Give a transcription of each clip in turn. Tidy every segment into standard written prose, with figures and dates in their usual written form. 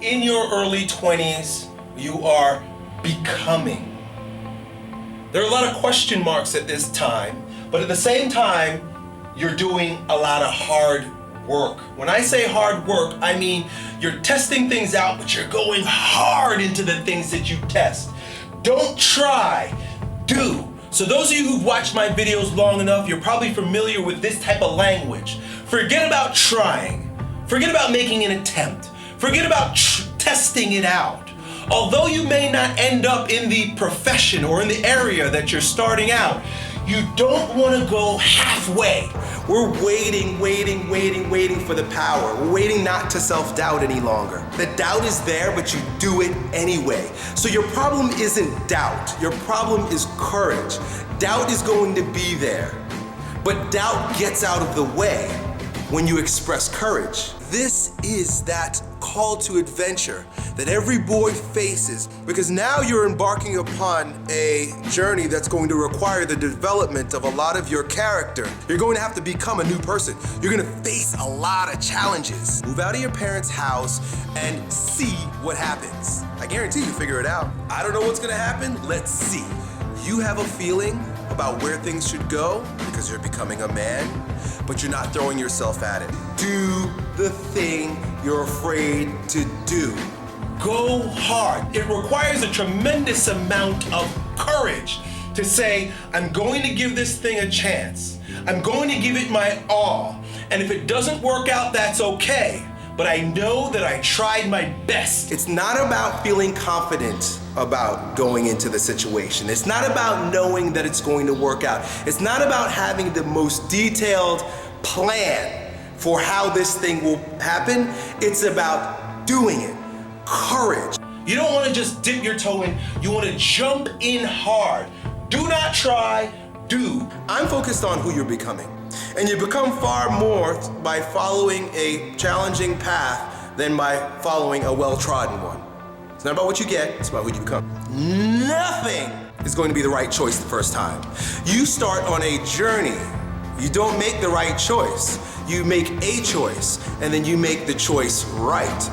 in your early 20s, you are becoming. There are a lot of question marks at this time, but at the same time, you're doing a lot of hard work. When I say hard work, I mean you're testing things out, but you're going hard into the things that you test. Don't try, do. So those of you who've watched my videos long enough, you're probably familiar with this type of language. Forget about trying. Forget about making an attempt. Forget about testing it out. Although you may not end up in the profession or in the area that you're starting out, you don't want to go halfway. We're waiting for the power. We're waiting not to self-doubt any longer. The doubt is there, but you do it anyway. So your problem isn't doubt. Your problem is courage. Doubt is going to be there, but doubt gets out of the way when you express courage. This is that call to adventure that every boy faces, because now you're embarking upon a journey that's going to require the development of a lot of your character. You're going to have to become a new person. You're going to face a lot of challenges. Move out of your parents' house and see what happens. I guarantee you figure it out. I don't know what's going to happen. Let's see. You have a feeling about where things should go because you're becoming a man, but you're not throwing yourself at it. Do the thing you're afraid to do. Go hard. It requires a tremendous amount of courage to say, I'm going to give this thing a chance. I'm going to give it my all. And if it doesn't work out, that's okay. But I know that I tried my best. It's not about feeling confident about going into the situation. It's not about knowing that it's going to work out. It's not about having the most detailed plan for how this thing will happen. It's about doing it. Courage. You don't want to just dip your toe in. You want to jump in hard. Do not try, do. I'm focused on who you're becoming. And you become far more by following a challenging path than by following a well-trodden one. It's not about what you get, it's about who you become. Nothing is going to be the right choice the first time. You start on a journey. You don't make the right choice. You make a choice, and then you make the choice right.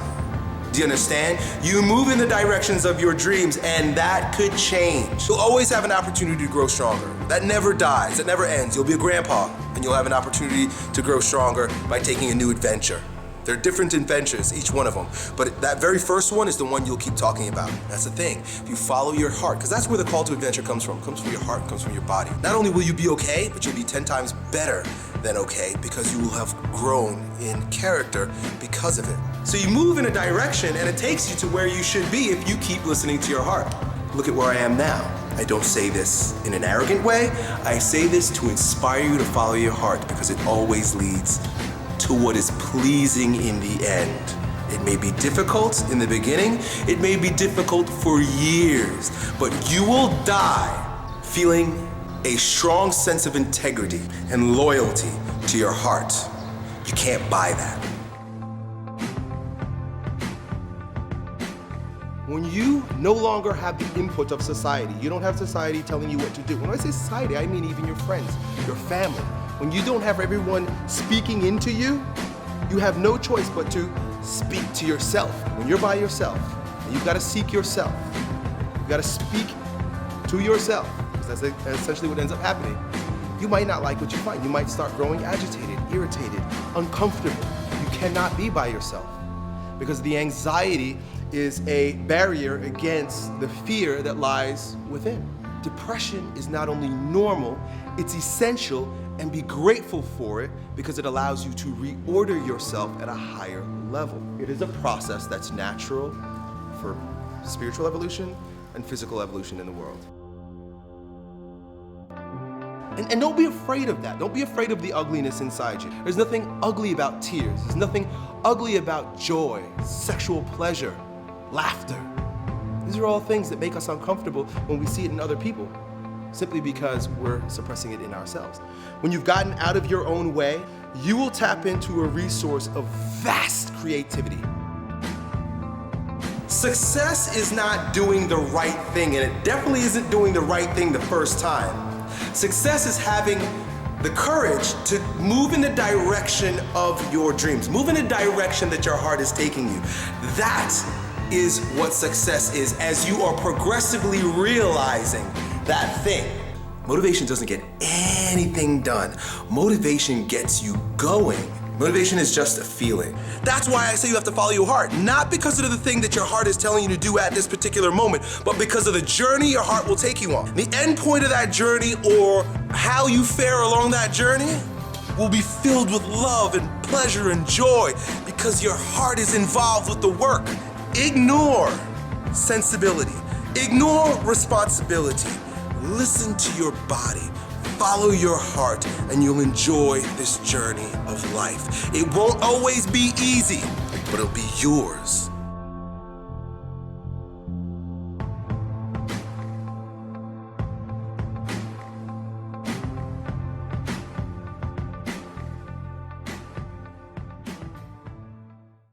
Do you understand? You move in the directions of your dreams, and that could change. You'll always have an opportunity to grow stronger. That never dies, that never ends. You'll be a grandpa, and you'll have an opportunity to grow stronger by taking a new adventure. There are different adventures, each one of them, but that very first one is the one you'll keep talking about. That's the thing. If you follow your heart, because that's where the call to adventure comes from. It comes from your heart, it comes from your body. Not only will you be okay, but you'll be 10 times better than okay, because you will have grown in character because of it. So you move in a direction, and it takes you to where you should be if you keep listening to your heart. Look at where I am now. I don't say this in an arrogant way. I say this to inspire you to follow your heart, because it always leads to what is pleasing in the end. It may be difficult in the beginning, it may be difficult for years, but you will die feeling a strong sense of integrity and loyalty to your heart. You can't buy that. When you no longer have the input of society, you don't have society telling you what to do. When I say society, I mean even your friends, your family. When you don't have everyone speaking into you, you have no choice but to speak to yourself. When you're by yourself, and you've got to seek yourself. You've got to speak to yourself, because that's essentially what ends up happening. You might not like what you find. You might start growing agitated, irritated, uncomfortable. You cannot be by yourself, because the anxiety is a barrier against the fear that lies within. Depression is not only normal, it's essential, and be grateful for it, because it allows you to reorder yourself at a higher level. It is a process that's natural for spiritual evolution and physical evolution in the world. And don't be afraid of that. Don't be afraid of the ugliness inside you. There's nothing ugly about tears. There's nothing ugly about joy, sexual pleasure, laughter. These are all things that make us uncomfortable when we see it in other people, simply because we're suppressing it in ourselves. When you've gotten out of your own way, you will tap into a resource of vast creativity. Success is not doing the right thing, and it definitely isn't doing the right thing the first time. Success is having the courage to move in the direction of your dreams, move in the direction that your heart is taking you. That is what success is as you are progressively realizing that thing. Motivation doesn't get anything done. Motivation gets you going. Motivation is just a feeling. That's why I say you have to follow your heart. Not because of the thing that your heart is telling you to do at this particular moment, but because of the journey your heart will take you on. The end point of that journey, or how you fare along that journey, will be filled with love and pleasure and joy because your heart is involved with the work. Ignore sensibility. Ignore responsibility. Listen to your body. Follow your heart, and you'll enjoy this journey of life. It won't always be easy, but it'll be yours.